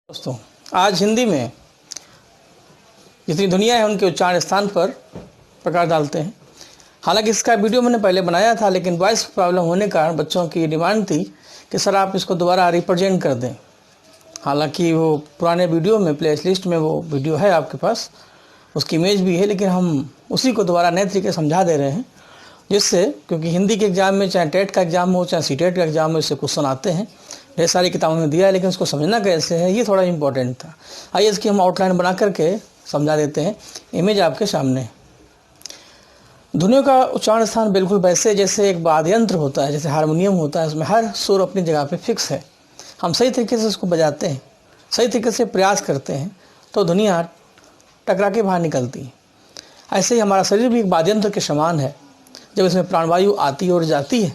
दोस्तों, आज हिंदी में जितनी दुनिया है उनके उच्चारण स्थान पर प्रकाश डालते हैं। हालांकि इसका वीडियो मैंने पहले बनाया था, लेकिन वॉइस प्रॉब्लम होने के कारण बच्चों की डिमांड थी कि सर आप इसको दोबारा रिप्रेजेंट कर दें। हालांकि वो पुराने वीडियो में प्ले लिस्ट में वो वीडियो है आपके पास, उसकी इमेज भी है, लेकिन हम उसी को दोबारा नए तरीके समझा दे रहे हैं, जिससे क्योंकि हिंदी के एग्ज़ाम में चाहे टेट का एग्ज़ाम हो चाहे सीटेट का एग्ज़ाम हो, इससे क्वेश्चन आते हैं। ढेर सारी किताबों में दिया है, लेकिन उसको समझना कैसे है ये थोड़ा इम्पोर्टेंट था। आइए इसकी हम आउटलाइन बना करके समझा देते हैं। इमेज आपके सामने। ध्वनियों का उच्चारण स्थान बिल्कुल वैसे जैसे एक वाद्य यंत्र होता है, जैसे हारमोनियम होता है, उसमें हर सुर अपनी जगह पे फिक्स है। हम सही तरीके से उसको बजाते हैं, सही तरीके से प्रयास करते हैं तो ध्वनियाँ टकरा के बाहर निकलती हैं। ऐसे ही हमारा शरीर भी एक वाद्य यंत्र के समान है। जब इसमें प्राणवायु आती और जाती है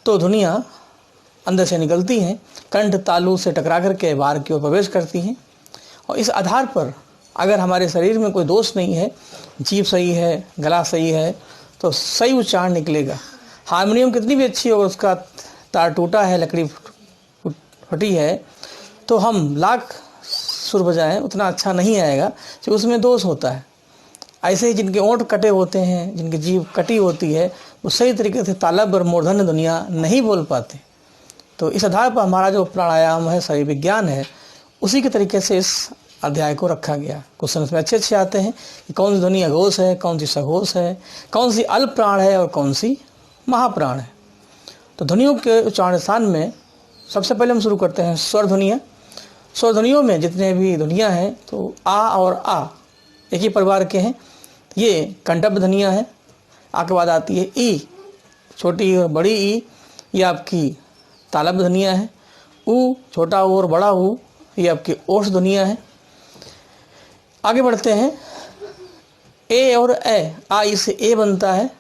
तो ध्वनियाँ अंदर से निकलती हैं, कंठ तालु से टकरा करके बाहर की ओर प्रवेश करती हैं। और इस आधार पर अगर हमारे शरीर में कोई दोष नहीं है, जीभ सही है, गला सही है, तो सही उच्चारण निकलेगा। हारमोनियम कितनी भी अच्छी हो, उसका तार टूटा है, लकड़ी फटी है, तो हम लाख सुर बजाएं उतना अच्छा नहीं आएगा, क्योंकि उसमें दोष होता है। ऐसे ही जिनके ओंठ कटे होते हैं, जिनकी जीभ कटी होती है, वो सही तरीके से तालब और मूर्धन्य ध्वनियाँ नहीं बोल पाते। तो इस आधार पर हमारा जो प्राणायाम है, शरीर विज्ञान है, उसी के तरीके से इस अध्याय को रखा गया। क्वेश्चन इसमें अच्छे अच्छे आते हैं कि कौन सी ध्वनि अघोष है, कौन सी सघोष है, कौन सी अल्प प्राण है और कौन सी महाप्राण है। तो ध्वनियों के उच्चारण स्थान में सबसे पहले हम शुरू करते हैं स्वर ध्वनियाँ। स्वर ध्वनियों में जितने भी ध्वनियाँ हैं तो आ और आ एक ही परिवार के हैं। ये कंठब्ध ध्वनियाँ हैं। आ के बाद आती है ई, छोटी और बड़ी ई, ये आपकी तालब ध्वनियाँ हैं। ऊ, छोटा ऊ और बड़ा ऊ, ये आपकी ओष्ठ ध्वनियाँ हैं। आगे बढ़ते हैं ए और ए। आ ई से ए बनता है,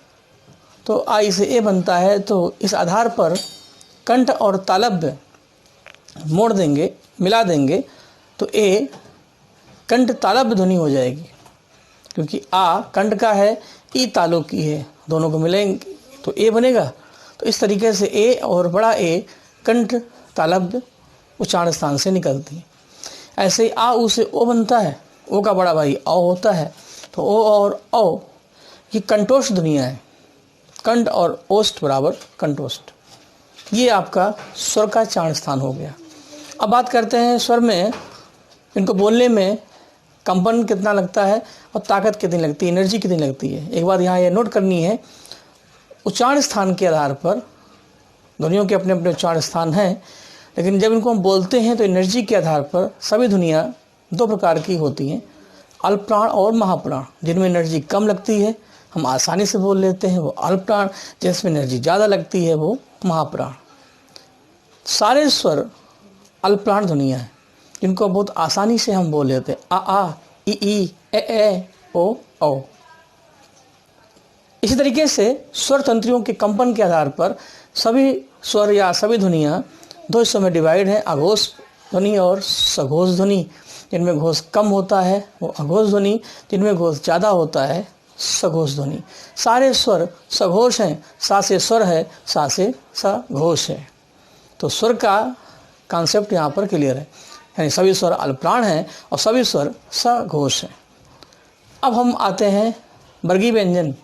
तो आ ई से ए बनता है, तो इस आधार पर कंठ और तालब मोड़ देंगे, मिला देंगे, तो ए कंठ तालब ध्वनि हो जाएगी, क्योंकि आ कंठ का है, ई तालु की है, दोनों को मिलेंगे तो ए बनेगा। तो इस तरीके से ए और बड़ा ए कंठ तालब उच्चारण स्थान से निकलती है। ऐसे ही आ ऊ से ओ बनता है, ओ का बड़ा भाई औ होता है, तो ओ और औ ये कंठोष्ठ ध्वनियाँ हैं। कंठ और ओष्ठ बराबर कंठोष्ठ। ये आपका स्वर का उच्चारण स्थान हो गया। अब बात करते हैं स्वर में, इनको बोलने में कंपन कितना लगता है और ताकत कितनी लगती है, एनर्जी कितनी लगती है। एक बात यहाँ ये नोट करनी है, उच्चारण स्थान के आधार पर ध्वनियों के अपने अपने उच्चारण स्थान हैं, लेकिन जब इनको हम बोलते हैं तो एनर्जी के आधार पर सभी ध्वनियाँ दो प्रकार की होती हैं, अल्प प्राण और महाप्राण। जिनमें एनर्जी कम लगती है हम आसानी से बोल लेते हैं, वो अल्प प्राण। जिसमें एनर्जी ज़्यादा लगती है वो महाप्राण। सारे स्वर अल्प प्राण ध्वनियाँ हैं, जिनको बहुत आसानी से हम बोल लेते हैं। आ ई ए ओ औ। इसी तरीके से स्वर तंत्रियों के कंपन के आधार पर सभी स्वर या सभी ध्वनियाँ दो हिस्सों में डिवाइड हैं, अघोष ध्वनि और सघोष ध्वनि। जिनमें घोष कम होता है वो अघोष ध्वनि, जिनमें घोष ज़्यादा होता है सघोष ध्वनि। सारे स्वर सघोष हैं, सा से स्वर है, सा से सघोष है। तो स्वर का कॉन्सेप्ट यहाँ पर क्लियर है, यानी सभी स्वर अल्पप्राण हैं और सभी स्वर सघोष हैं। अब हम आते हैं वर्गीय व्यंजन।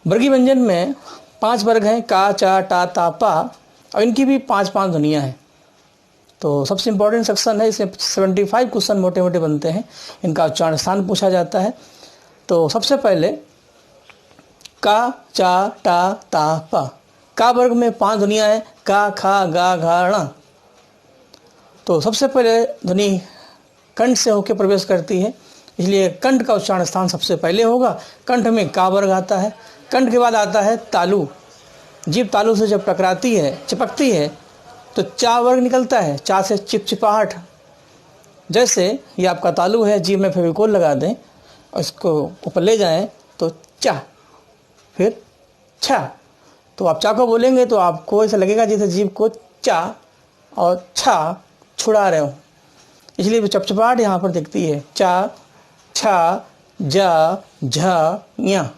वर्गीय व्यंजन में 5 वर्ग हैं, का, चा, टा, ता, पा, और इनकी भी 5-5 ध्वनियाँ हैं। तो सबसे इम्पोर्टेंट सेक्शन है, इसमें 75 क्वेश्चन मोटे मोटे बनते हैं। इनका उच्चारण स्थान पूछा जाता है। तो सबसे पहले का, चा, टा, ता, पा। का वर्ग में 5 ध्वनियाँ हैं, का, खा, गा, घा, ण। तो सबसे पहले ध्वनि कंठ से होकर प्रवेश करती है, इसलिए कंठ का उच्चारण स्थान सबसे पहले होगा। कंठ में का वर्ग आता है। कंठ के बाद आता है तालु। जीभ तालु से जब टकराती है, चिपकती है, तो चा वर्ग निकलता है। चा से चिपचिपाहट। जैसे ये आपका तालु है, जीभ में फेविकोल लगा दें और इसको ऊपर ले जाएं तो चा, फिर छा। तो आप चा को बोलेंगे तो आपको ऐसा लगेगा जैसे जीभ को चा और छा छुड़ा रहे हो, इसलिए चपचपाहट यहाँ पर दिखती है। चा, छा, जा, झा, ञा।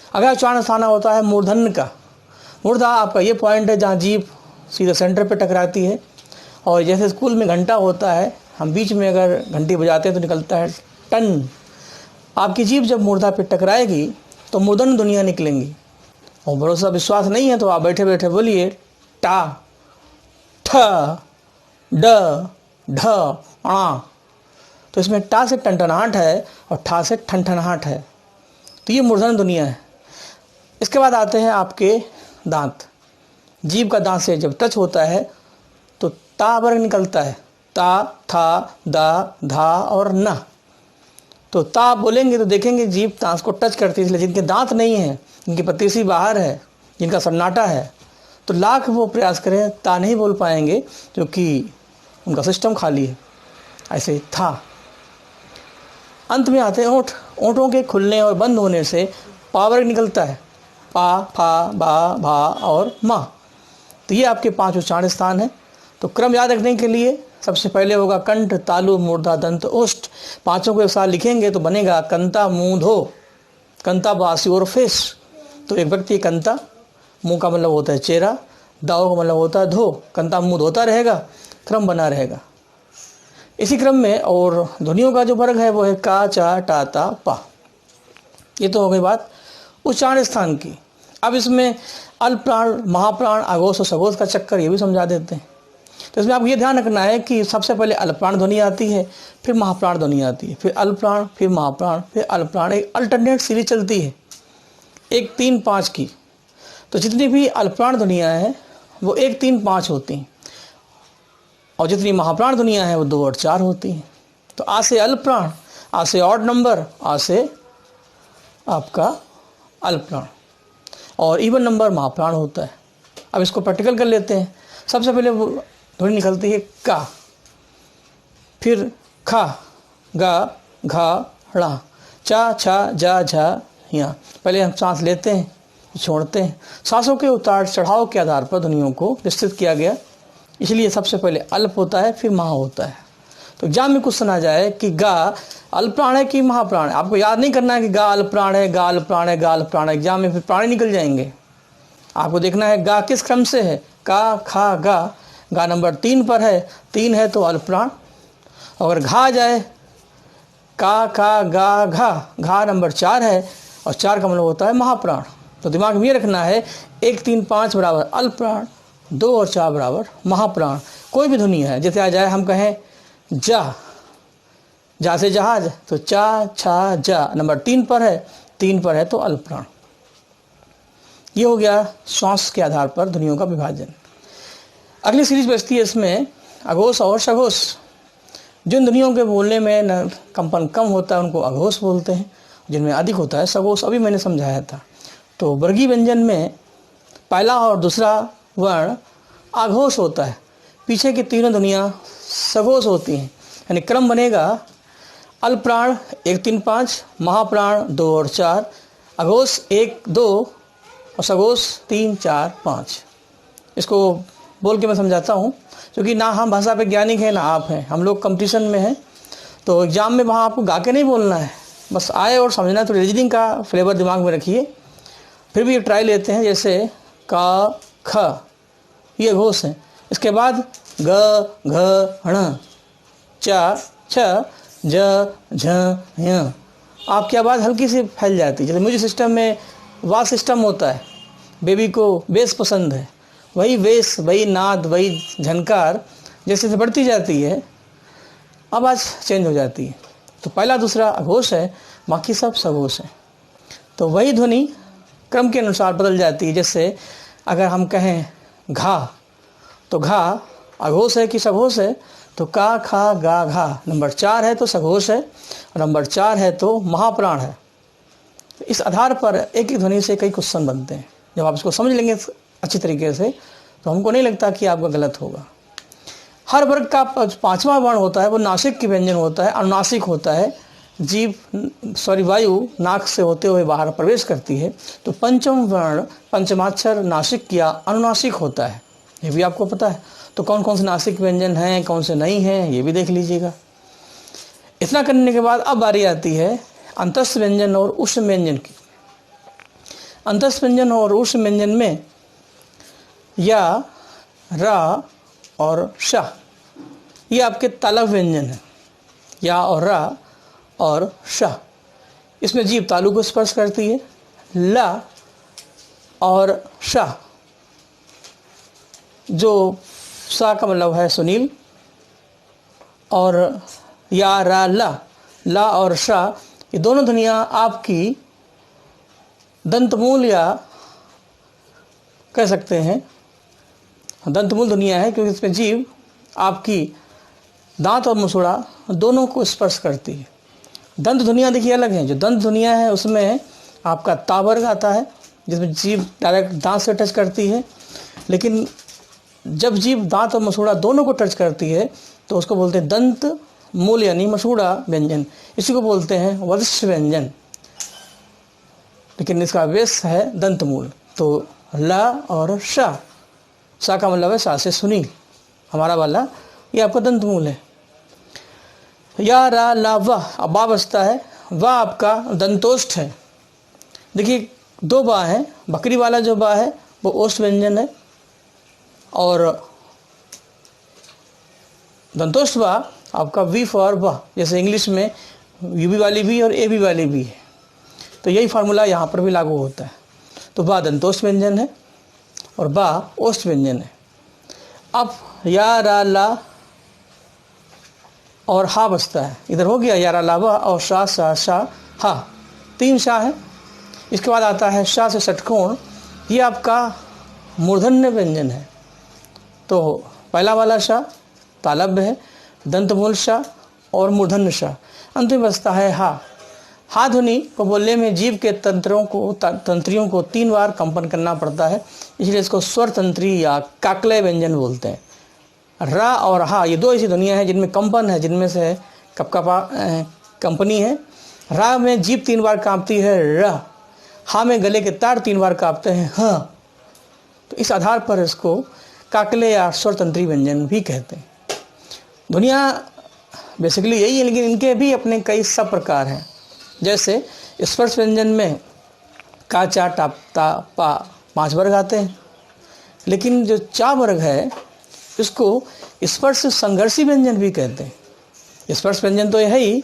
अगला उच्चारण स्थान होता है मूर्धन्य का। मूर्धा आपका ये पॉइंट है जहाँ जीभ सीधे सेंटर पे टकराती है और जैसे स्कूल में घंटा होता है, हम बीच में अगर घंटी बजाते हैं तो निकलता है टन। आपकी जीभ जब मुर्दा पे टकराएगी तो मुर्दन दुनिया निकलेंगी। और भरोसा विश्वास नहीं है तो आप बैठे बैठे बोलिए टा, ठ, ड, ढ, ण। तो इसमें टा से टनटनाहट है और ठा से ठनठनाहट है। तो ये मूर्धन दुनिया है। इसके बाद आते हैं आपके दांत। जीभ का दांत से जब टच होता है तो ता वर्ग निकलता है, ता, था, दा, धा और न। तो ता बोलेंगे तो देखेंगे जीभ दांत को टच करती है। इसलिए जिनके दांत नहीं है, जिनकी पतीसी बाहर है, जिनका सन्नाटा है, तो लाख वो प्रयास करें ता नहीं बोल पाएंगे क्योंकि उनका सिस्टम खाली है। ऐसे था। अंत में आते हैं ओंठ। ओंठों के खुलने और बंद होने से पा वर्ग निकलता है, पा, फा, बा, भा और मा। तो ये आपके 5 उच्चारण स्थान है। तो क्रम याद रखने के लिए सबसे पहले होगा कंठ, तालु, मूर्धा, दंत, ओष्ठ। पांचों को एक साथ लिखेंगे तो बनेगा कंता, मुंह धो। कंता बासी और फेस। तो एक व्यक्ति कंता, मुंह का मतलब होता है चेहरा, दाओ का मतलब होता है धो। कंता मुंह धोता रहेगा, क्रम बना रहेगा इसी क्रम में। और ध्वनियों का जो वर्ग है वो है का, चा, टा, ता, पा। ये तो हो गई बात उच्चारण स्थान की। अब इसमें अल्प प्राण, महाप्राण, आघोष और सघोष का चक्कर ये भी समझा देते हैं। तो इसमें आपको ये ध्यान रखना है कि सबसे पहले अल्प प्राण ध्वनि आती है, फिर महाप्राण ध्वनि आती है, फिर अल्प प्राण, फिर महाप्राण, फिर अल्प प्राण। एक अल्टरनेट सीरीज चलती है 1, 3, 5 की। तो जितनी भी अल्प प्राण ध्वनियाँ हैं वो 1, 3, 5 होती हैं और जितनी महाप्राण ध्वनियाँ हैं वो 2 और 4 होती हैं। तो आ से अल्प प्राण, आ से ऑड नंबर, आ से आपका अल्प प्राण और इवन नंबर महाप्राण होता है। अब इसको प्रैक्टिकल कर लेते हैं। सबसे पहले वो ध्वनि निकलती है का, फिर खा, गा, घा, ड़ा, चा, छा, जा, झा, या। पहले हम सांस लेते हैं, छोड़ते हैं। सांसों के उतार चढ़ाव के आधार पर ध्वनियों को निश्चित किया गया। इसलिए सबसे पहले अल्प होता है, फिर महा होता है। तो एग्जाम में क्वेश्चन आ जाए कि गा अल्प प्राण है कि महाप्राण है, आपको याद नहीं करना है कि गा अल्प प्राण है, गा अल्प प्राण है, गा अल्प प्राण है। एग्जाम में फिर प्राण निकल जाएंगे। आपको देखना है गा किस क्रम से है, का, खा, गा। गा नंबर 3 पर है, 3 है तो अल्प प्राण। अगर घा जाए का, खा, गा, घा, घा नंबर 4 है और 4 का मतलब होता है महाप्राण। तो दिमाग में ये रखना है 1, 3, 5 बराबर अल्प प्राण, 2 और 4 बराबर महाप्राण। कोई भी ध्वनि है, जैसे आ जाए हम कहें जा, जा से जहाज, तो चा, छा, जा नंबर 3 पर है, 3 पर है तो अल्प प्राण। ये हो गया श्वास के आधार पर ध्वनियों का विभाजन। अगली सीरीज बचती है इसमें अघोष और सघोष। जिन ध्वनियों के बोलने में कंपन कम होता है उनको अघोष बोलते हैं, जिनमें अधिक होता है सघोष। अभी मैंने समझाया था। तो वर्गीय व्यंजन में पहला और दूसरा वर्ण आघोष होता है, पीछे की तीनों ध्वनियाँ सघोष होती हैं। यानी क्रम बनेगा अल्प प्राण 1, 3, 5, महाप्राण 2 और 4, अघोष 1, 2 और सघोष 3, 4, 5। इसको बोल के मैं समझाता हूँ, क्योंकि ना हम भाषा वैज्ञानिक हैं ना आप हैं, हम लोग कंपटीशन में हैं। तो एग्जाम में वहाँ आपको गा के नहीं बोलना है, बस आए और समझना है। तो रीजनिंग का फ्लेवर दिमाग में रखिए। फिर भी एक ट्राई लेते हैं, जैसे का, ख, ये घोष है। इसके बाद ग, घ, ण, चा, छ, ज, झ, य। आपकी आवाज़ हल्की सी फैल जाती है। जैसे म्यूजिक सिस्टम में वास सिस्टम होता है, बेबी को बेस पसंद है, वही बेस, वही नाद, वही झनकार जैसे जैसे बढ़ती जाती है आवाज़ चेंज हो जाती है। तो पहला दूसरा अघोष है, बाकी सब सघोष है। तो वही ध्वनि क्रम के अनुसार बदल जाती है। जैसे अगर हम कहें घा, तो घा अघोष है कि सघोष है, तो का, खा, गा, घा नंबर 4 है तो सघोष है, और नंबर 4 है तो महाप्राण है। इस आधार पर एक ही ध्वनि से कई क्वेश्चन बनते हैं। जब आप इसको समझ लेंगे अच्छी तरीके से तो हमको नहीं लगता कि आपका गलत होगा। हर वर्ग का 5वां वर्ण होता है वो नासिक की व्यंजन होता है, अनुनासिक होता है। वायु नाक से होते हुए बाहर प्रवेश करती है। तो पंचम वर्ण पंचमाक्षर नासिक या अनुनासिक होता है, ये भी आपको पता है। तो कौन कौन से नासिक व्यंजन हैं, कौन से नहीं हैं, ये भी देख लीजिएगा। इतना करने के बाद अब बारी आती है अंतस्थ व्यंजन और उष्ण व्यंजन की। अंतस्थ व्यंजन और उष्ण व्यंजन में या, रा और शा ये आपके तालव्य व्यंजन है, या और रा और शा। इसमें जीभ तालु को स्पर्श करती है। ला और शा, जो सा का मतलब है सुनील, और या रा ला, ला और शा, ये दोनों ध्वनियाँ आपकी दंतमूल या कह सकते हैं दंतमूल ध्वनियाँ है, क्योंकि इसमें जीभ आपकी दांत और मुसुड़ा दोनों को स्पर्श करती है। दंत ध्वनियाँ देखिए अलग हैं। जो दंत ध्वनियाँ हैं उसमें आपका ता वर्ग आता है, जिसमें जीभ डायरेक्ट दांत से टच करती है। लेकिन जब जीभ दांत और मसूड़ा दोनों को टच करती है तो उसको बोलते हैं दंत मूल यानी मसूड़ा व्यंजन। इसी को बोलते हैं वधिष्ठ व्यंजन, लेकिन इसका बेस है दंत मूल। तो ला और शा, सा का मतलब है सा से सुनील, हमारा वाला ये आपका दंत मूल है। या रा ला वाह, अब बा बचता है। वाह आपका दंतोष्ठ है। देखिए दो बा है, बकरी वाला जो बा है वो ओष्ठ व्यंजन है, और दंतोष्ठ बा आपका वी फॉर वाह, जैसे इंग्लिश में यूबी वाली भी और एबी वाली भी है, तो यही फार्मूला यहाँ पर भी लागू होता है। तो बा दंतोष्ठ व्यंजन है और बा ओष्ठ व्यंजन है। अब या रा ला और हा बचता है, इधर हो गया या रा ला वाह और शा सा शा हा, तीन शा है। इसके बाद आता है शा से षटकोण, ये आपका मूर्धन्य व्यंजन है। तो पहला वाला शा तालव्य है, दंतमूल शा और मूर्धन्य शा। अंत में बचता है हा। हा ध्वनि को बोलने में जीभ के तंत्रियों को 3 बार कंपन करना पड़ता है, इसलिए इसको स्वर तंत्री या काकलय व्यंजन बोलते हैं। रा और हा ये दो ऐसी ध्वनियाँ हैं जिनमें कंपन है, जिनमें से कपकपा कंपनी है। रा में जीभ 3 बार कांपती है र, हा में गले के तार 3 बार कांपते हैं ह। तो इस आधार पर इसको काकले या स्वर तंत्री व्यंजन भी कहते हैं। ध्वनियाँ बेसिकली यही है, लेकिन इनके भी अपने कई सब प्रकार हैं। जैसे स्पर्श व्यंजन में का चा टा ता पा 5 वर्ग आते हैं, लेकिन जो चा वर्ग है इसको स्पर्श संघर्षी व्यंजन भी कहते हैं। स्पर्श व्यंजन तो है ही,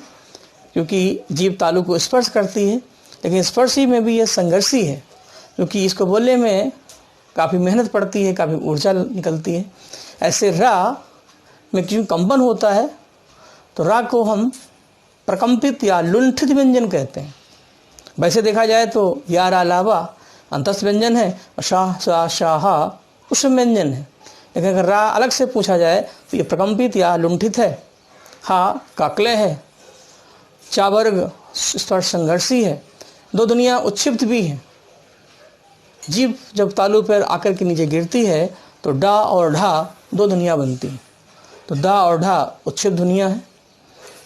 क्योंकि जीभ तालु को स्पर्श करती है, लेकिन स्पर्शी में भी ये संघर्षी है, क्योंकि इसको बोलने में काफ़ी मेहनत पड़ती है, काफ़ी ऊर्जा निकलती है। ऐसे रा में क्यों कंपन होता है, तो रा को हम प्रकंपित या लुंठित व्यंजन कहते हैं। वैसे देखा जाए तो या रा ला वा अंतस्थ व्यंजन है और शाह सा शाहा उष्म व्यंजन है। लेकिन अगर रा अलग से पूछा जाए तो ये प्रकंपित या लुंठित है, हा काकले है, चा वर्ग स्पर्श संघर्षी है, दो ध्वनियाँ उच्छिप्त भी हैं। जीभ जब तालु पर आकर के नीचे गिरती है तो डा और ढा दो ध्वनियाँ बनती हैं, तो डा और ढा उच्छिप्त ध्वनियाँ हैं।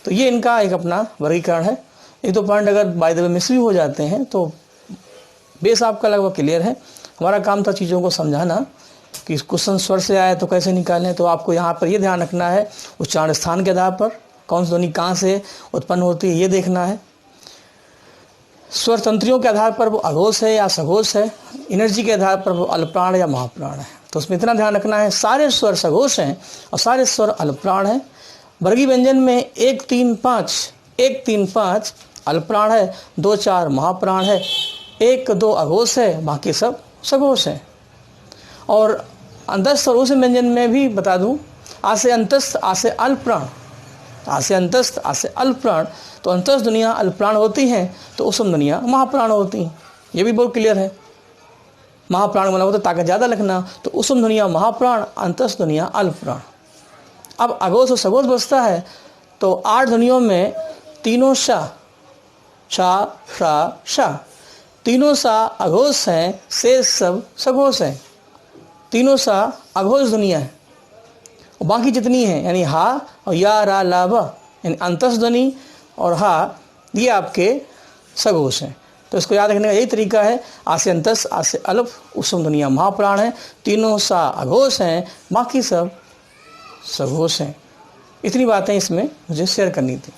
तो ये इनका एक अपना वर्गीकरण है। एक दो पॉइंट अगर बाय द वे मिस भी हो जाते हैं तो बेस आपका लगभग क्लियर है। हमारा काम था चीज़ों को समझाना कि क्वेश्चन स्वर से आए तो कैसे निकालें। तो आपको यहाँ पर ये ध्यान रखना है उच्चारण स्थान के आधार पर कौन सी ध्वनि कहाँ से उत्पन्न होती है ये देखना है। स्वर तंत्रियों के आधार पर वो अघोष है या सघोष है, एनर्जी के आधार पर वो अल्पप्राण या महाप्राण है। तो उसमें इतना ध्यान रखना है सारे स्वर सघोष हैं और सारे स्वर अल्पप्राण हैं। वर्गीय व्यंजन में 1 3 5 अल्पप्राण है, 2 4 महाप्राण है, 1 2 अघोष है, बाकी सब सघोष है। और अंतस्थ और उष्म व्यंजन में भी बता दूं, आ से अंतस्थ आ से अल्पप्राण, आ से अंतस्थ आ से अल्पप्राण। तो अंतस्थ ध्वनियाँ अल्पप्राण होती हैं तो उष्म ध्वनियाँ महाप्राण होती हैं, ये भी बहुत क्लियर है। महाप्राण मतलब होता है ताकत ज़्यादा रखना, तो उष्म ध्वनियाँ महाप्राण, अंतस्थ ध्वनियाँ अल्पप्राण। अब अघोष और सघोष बचता है, तो 8 ध्वनियों में तीनों शा शा शा शा, तीनों सा अघोष हैं, शेष सब सघोष हैं। तीनों सा अघोष ध्वनियाँ हैं और बाकी जितनी हैं यानी हा और या रा ला वा यानी अंतस्थ ध्वनि और हा ये आपके सघोष हैं। तो इसको याद रखने का यही तरीका है, आ से अंतस्थ आ से अल्प, उष्म ध्वनियाँ महाप्राण हैं, तीनों सा अघोष हैं, बाकी सब सघोष हैं। इतनी बातें इसमें मुझे शेयर करनी थी।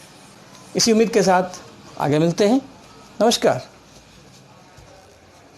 इसी उम्मीद के साथ आगे मिलते हैं। नमस्कार।